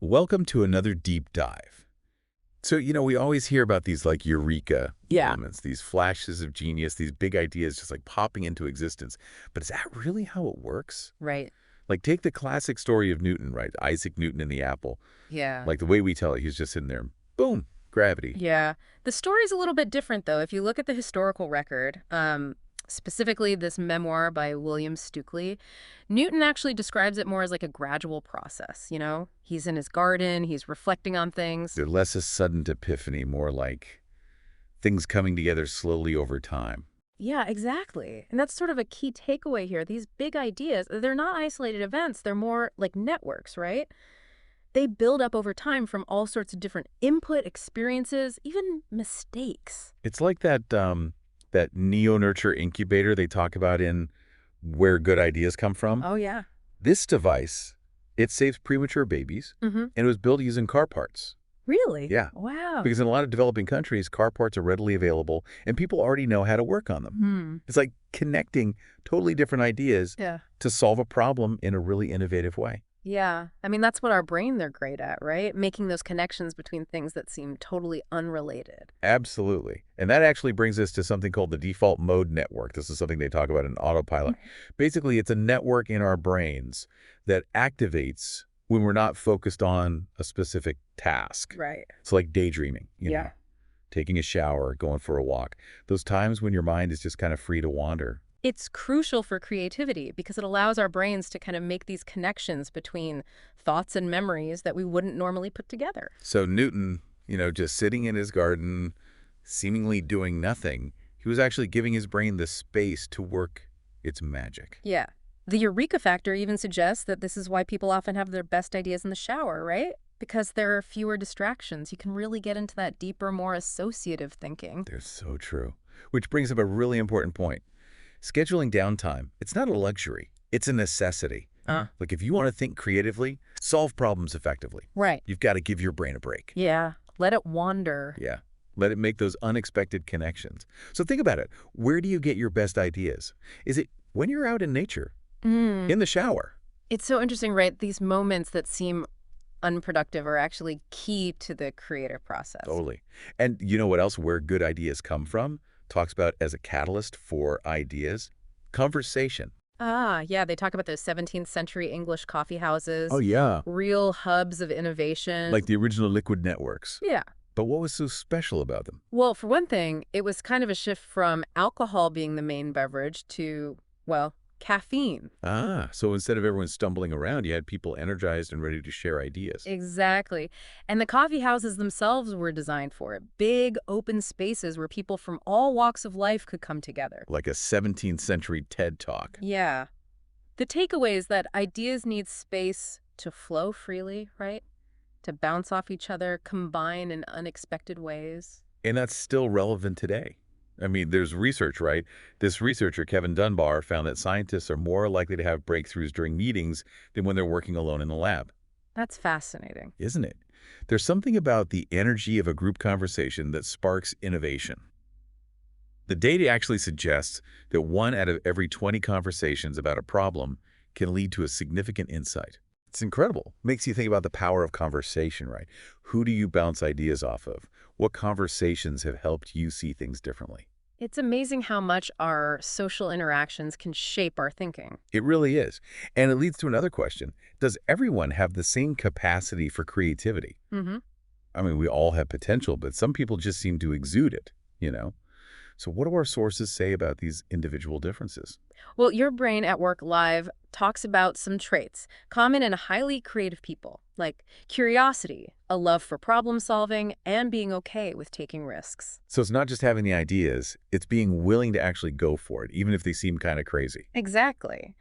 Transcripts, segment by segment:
Welcome to another deep dive. So, we always hear about these like eureka Yeah. moments, these flashes of genius, these big ideas just like popping into existence. But is that really how it works? Right. Like take the classic story of Newton, right? Isaac Newton and the apple. Yeah. Like the way we tell it, he's just sitting there, boom, gravity. Yeah. The story's a little bit different, though. If you look at the historical record, specifically this memoir by William Stukeley, Newton actually describes it more as like a gradual process, you know? He's in his garden, he's reflecting on things. They're less a sudden epiphany, more like things coming together slowly over time. Yeah, exactly. And that's sort of a key takeaway here. These big ideas, they're not isolated events, they're more like networks, right? They build up over time from all sorts of different input, experiences, even mistakes. It's like that neo-nurture incubator they talk about in Where Good Ideas Come From. Oh, yeah. This device, it saves premature babies, and it was built using car parts. Really? Yeah. Wow. Because in a lot of developing countries, car parts are readily available, and people already know how to work on them. It's like connecting totally different ideas Yeah. to solve a problem in a really innovative way. Yeah. I mean, that's what our brain they're great at, right? Making those connections between things that seem totally unrelated. Absolutely. And that actually brings us to something called the default mode network. This is something they talk about in Autopilot. Basically, it's a network in our brains that activates when we're not focused on a specific task. Right. It's like daydreaming, Yeah. know, taking a shower, going for a walk. Those times when your mind is just kind of free to wander. It's crucial for creativity because it allows our brains to kind of make these connections between thoughts and memories that we wouldn't normally put together. So Newton, just sitting in his garden, seemingly doing nothing, he was actually giving his brain the space to work its magic. Yeah. The eureka factor even suggests that this is why people often have their best ideas in the shower, right? Because there are fewer distractions. You can really get into that deeper, more associative thinking. They're so true. Which brings up a really important point. Scheduling downtime, it's not a luxury. It's a necessity. Like if you want to think creatively, solve problems effectively, Right. you've got to give your brain a break. Yeah. Let it wander. Yeah. Let it make those unexpected connections. So think about it. Where do you get your best ideas? Is it when you're out in nature? In the shower? It's so interesting, right? These moments that seem unproductive are actually key to the creative process. Totally. And you know what else where good ideas come from? Talks about as a catalyst for ideas? Conversation. Ah, yeah, they talk about those 17th century English coffee houses. Oh, yeah. Real hubs of innovation. Like the original liquid networks. Yeah. But what was so special about them? Well, for one thing, it was kind of a shift from alcohol being the main beverage to, well, caffeine. So instead of everyone stumbling around, you had people energized and ready to share ideas. Exactly. And the coffee houses themselves were designed for it. Big, open spaces where people from all walks of life could come together. Like a 17th century TED Talk. Yeah. The takeaway is that ideas need space to flow freely, right? To bounce off each other, combine in unexpected ways. And that's still relevant today. I mean, there's research, right? This researcher, Kevin Dunbar, found that scientists are more likely to have breakthroughs during meetings than when they're working alone in the lab. That's fascinating. Isn't it? There's something about the energy of a group conversation that sparks innovation. The data actually suggests that 1 out of every 20 conversations about a problem can lead to a significant insight. It's incredible. Makes you think about the power of conversation, right? Who do you bounce ideas off of? What conversations have helped you see things differently? It's amazing how much our social interactions can shape our thinking. It really is. And it leads to another question. Does everyone have the same capacity for creativity? I mean, we all have potential, but some people just seem to exude it. So what do our sources say about these individual differences? Well, Your Brain at Work Live talks about some traits common in highly creative people, like curiosity, a love for problem solving, and being okay with taking risks. So it's not just having the ideas, it's being willing to actually go for it, even if they seem kind of crazy. Exactly.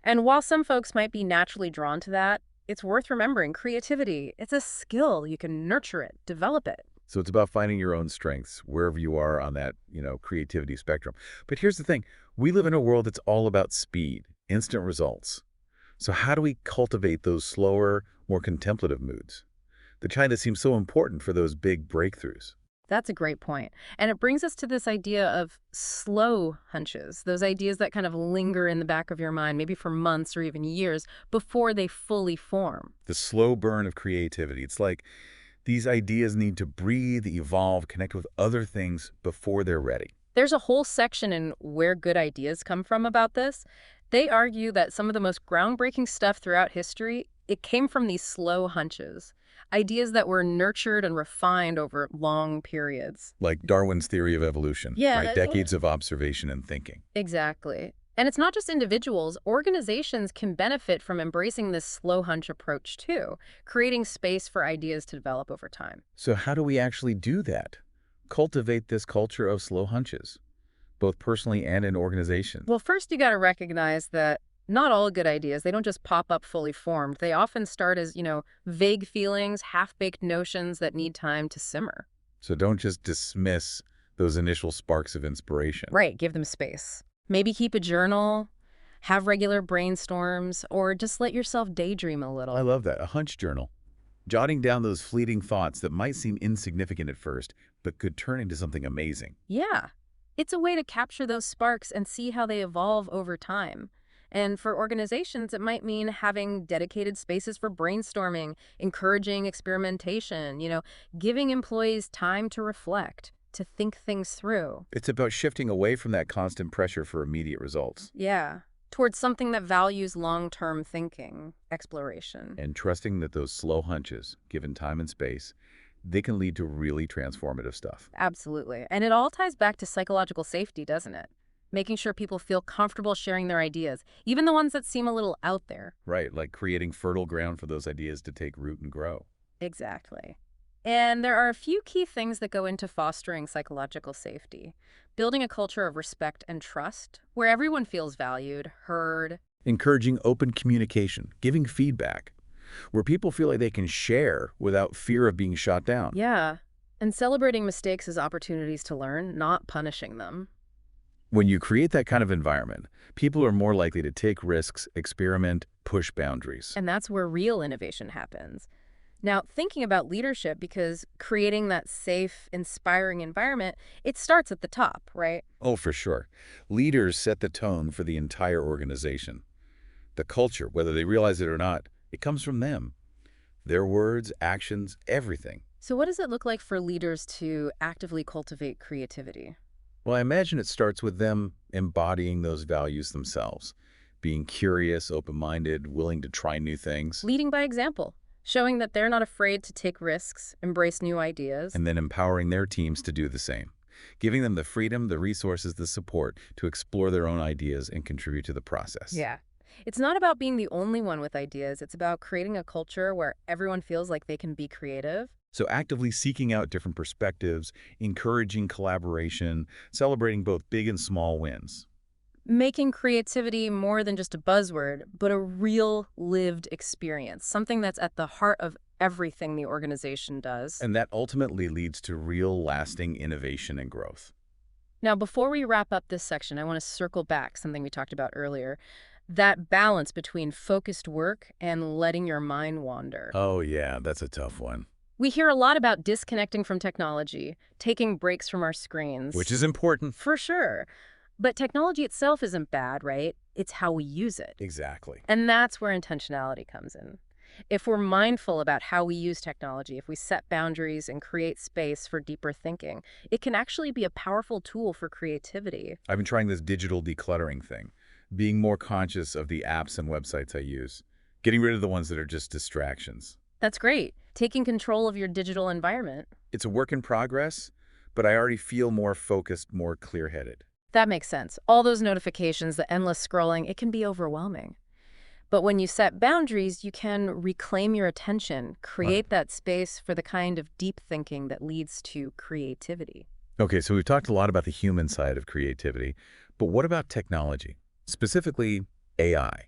And while some folks might be naturally drawn to that, it's worth remembering creativity, it's a skill. You can nurture it, develop it. So it's about finding your own strengths wherever you are on that, creativity spectrum. But here's the thing. We live in a world that's all about speed, instant results. So how do we cultivate those slower, more contemplative moods? The kind that seem so important for those big breakthroughs. That's a great point. And it brings us to this idea of slow hunches, those ideas that kind of linger in the back of your mind, maybe for months or even years before they fully form. The slow burn of creativity. It's like these ideas need to breathe, evolve, connect with other things before they're ready. There's a whole section in Where Good Ideas Come From about this. They argue that some of the most groundbreaking stuff throughout history, it came from these slow hunches, ideas that were nurtured and refined over long periods. Like Darwin's theory of evolution, Yeah, right? Decades of observation and thinking. exactly. And it's not just individuals. Organizations can benefit from embracing this slow hunch approach too, creating space for ideas to develop over time. So how do we actually do that? Cultivate this culture of slow hunches, both personally and in organizations. Well, first you got to recognize that not all good ideas, they don't just pop up fully formed. They often start as, vague feelings, half-baked notions that need time to simmer. So don't just dismiss those initial sparks of inspiration. Right, give them space. Maybe keep a journal, have regular brainstorms, or just let yourself daydream a I little. love that, a hunch journal. Jotting down those fleeting thoughts that might seem insignificant at first, but could turn into something amazing. Yeah, it's a way to capture those sparks and see how they evolve over time. And for organizations, it might mean having dedicated spaces for brainstorming, encouraging experimentation, giving employees time to reflect, to think things through. It's about shifting away from that constant pressure for immediate results Yeah, towards something that values long-term thinking, exploration. and trusting that those slow hunches, given time and space, they can lead to really transformative stuff. Absolutely. And it all ties back to psychological safety, doesn't it? Making sure people feel comfortable sharing their ideas, even the ones that seem a little out there. Right, like creating fertile ground for those ideas to take root and grow. Exactly. And there are a few key things that go into fostering psychological safety. Building a culture of respect and trust, where everyone feels valued, heard. Encouraging open communication, giving feedback, where people feel like they can share without fear of being shot down. Yeah. And celebrating mistakes as opportunities to learn, not punishing them. When you create that kind of environment, people are more likely to take risks, experiment, push boundaries. And that's where real innovation happens. Now, thinking about leadership, because creating that safe, inspiring environment, it starts at the top, right? Oh, for sure. Leaders set the tone for the entire organization. The culture, whether they realize it or not, it comes from them. Their words, actions, everything. So what does it look like for leaders to actively cultivate creativity? Well, I imagine it starts with them embodying those values themselves, being curious, open-minded, willing to try new things, Leading by example, showing that they're not afraid to take risks, embrace new ideas. and then empowering their teams to do the same, giving them the freedom, the resources, the support to explore their own ideas and contribute to the process. Yeah. It's not about being the only one with ideas. It's about creating a culture where everyone feels like they can be creative. So actively seeking out different perspectives, encouraging collaboration, celebrating both big and small wins. Making creativity more than just a buzzword, but a real lived experience, something that's at the heart of everything the organization does. And that ultimately leads to real lasting innovation and growth. Now, before we wrap up this section, I want to circle back something we talked about earlier, that balance between focused work and letting your mind wander. Oh yeah, that's a tough one. We hear a lot about disconnecting from technology, taking breaks from our screens. Which is important. For sure. But technology itself isn't bad, right? It's how we use it. Exactly. And that's where intentionality comes in. If we're mindful about how we use technology, if we set boundaries and create space for deeper thinking, it can actually be a powerful tool for creativity. I've been trying this digital decluttering thing, being more conscious of the apps and websites I use, getting rid of the ones that are just distractions. That's great. Taking control of your digital environment. It's a work in progress, but I already feel more focused, more clear-headed. That makes sense. All those notifications, the endless scrolling, it can be overwhelming. But when you set boundaries, you can reclaim your attention, create that space for the kind of deep thinking that leads to creativity. Okay, so we've talked a lot about the human side of creativity, but what about technology? Specifically, AI.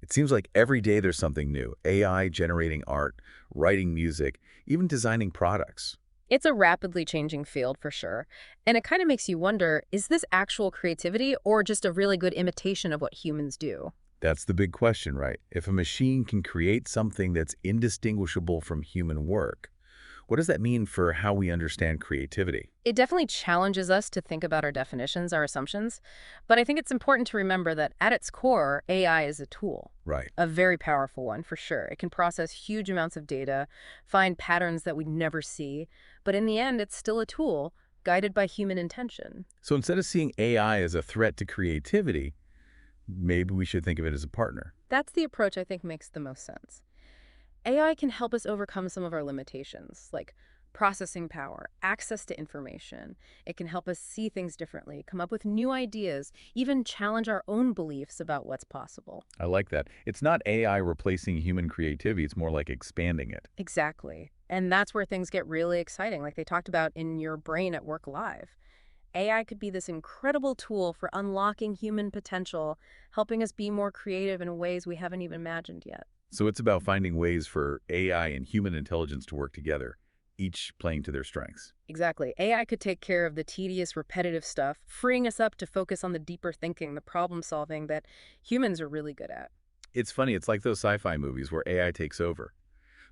It seems like every day there's something new. AI generating art, writing music, even designing products. It's a rapidly changing field for sure. And it kind of makes you wonder, is this actual creativity or just a really good imitation of what humans do? That's the big question, right? If a machine can create something that's indistinguishable from human work, What does that mean for how we understand creativity? It definitely challenges us to think about our definitions, our assumptions, but I think it's important to remember that at its core, AI is a tool. Right. A very powerful one, for sure. It can process huge amounts of data, find patterns that we'd never see, but in the end, it's still a tool guided by human intention. So instead of seeing AI as a threat to creativity, maybe we should think of it as a partner. That's the approach I think makes the most sense. AI can help us overcome some of our limitations, like processing power, access to information. It can help us see things differently, come up with new ideas, even challenge our own beliefs about what's possible. I like that. It's not AI replacing human creativity, it's more like expanding it. Exactly. And that's where things get really exciting, like they talked about in Your Brain at Work Live. AI could be this incredible tool for unlocking human potential, helping us be more creative in ways we haven't even imagined yet. So it's about finding ways for AI and human intelligence to work together, each playing to their strengths. Exactly. AI could take care of the tedious, repetitive stuff, freeing us up to focus on the deeper thinking, the problem solving that humans are really good at. It's funny, it's like those sci-fi movies where AI takes over.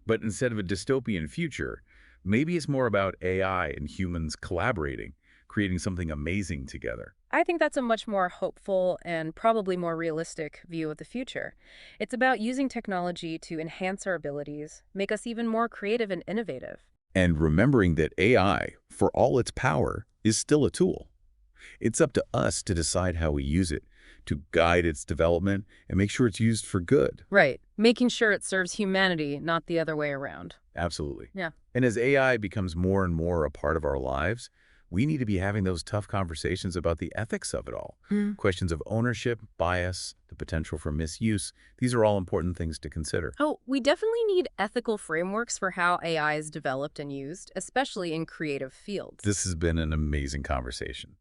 But instead of a dystopian future, maybe it's more about AI and humans collaborating, creating something amazing together. I think that's a much more hopeful and probably more realistic view of the future. It's about using technology to enhance our abilities, make us even more creative and innovative. And remembering that AI, for all its power, is still a tool. It's up to us to decide how we use it, to guide its development and make sure it's used for good. Right. Making sure it serves humanity, not the other way around. Absolutely. Yeah. And as AI becomes more and more a part of our lives, we need to be having those tough conversations about the ethics of it all. Questions of ownership, bias, the potential for misuse. These are all important things to consider. Oh, we definitely need ethical frameworks for how AI is developed and used, especially in creative fields. This has been an amazing conversation.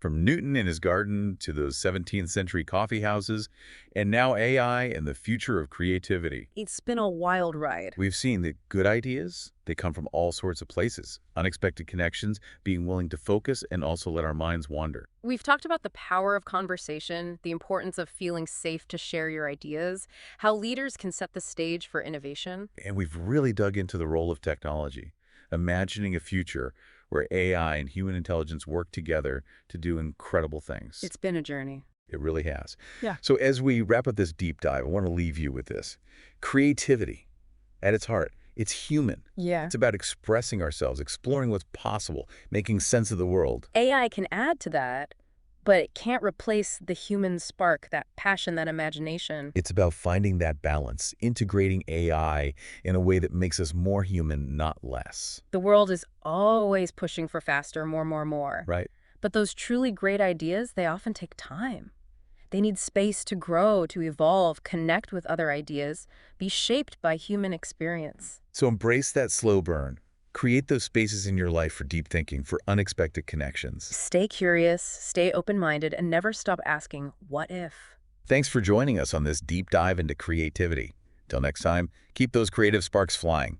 From Newton in his garden to those 17th century coffee houses, and now AI and the future of creativity. It's been a wild ride. We've seen that good ideas, they come from all sorts of places. Unexpected connections, being willing to focus and also let our minds wander. We've talked about the power of conversation, the importance of feeling safe to share your ideas, how leaders can set the stage for innovation. And we've really dug into the role of technology, imagining a future where AI and human intelligence work together to do incredible things. It's been a journey. It really has. Yeah. So as we wrap up this deep dive, I want to leave you with this. Creativity, at its heart, it's human. Yeah. It's about expressing ourselves, exploring what's possible, making sense of the world. AI can add to that, but it can't replace the human spark, that passion, that imagination. It's about finding that balance, integrating AI in a way that makes us more human, not less. The world is always pushing for faster, more. Right? But those truly great ideas, they often take time. They need space to grow, to evolve, connect with other ideas, be shaped by human experience. So embrace that slow burn. Create those spaces in your life for deep thinking, for unexpected connections. Stay curious, stay open-minded, and never stop asking, what if? Thanks for joining us on this deep dive into creativity. Till next time, keep those creative sparks flying.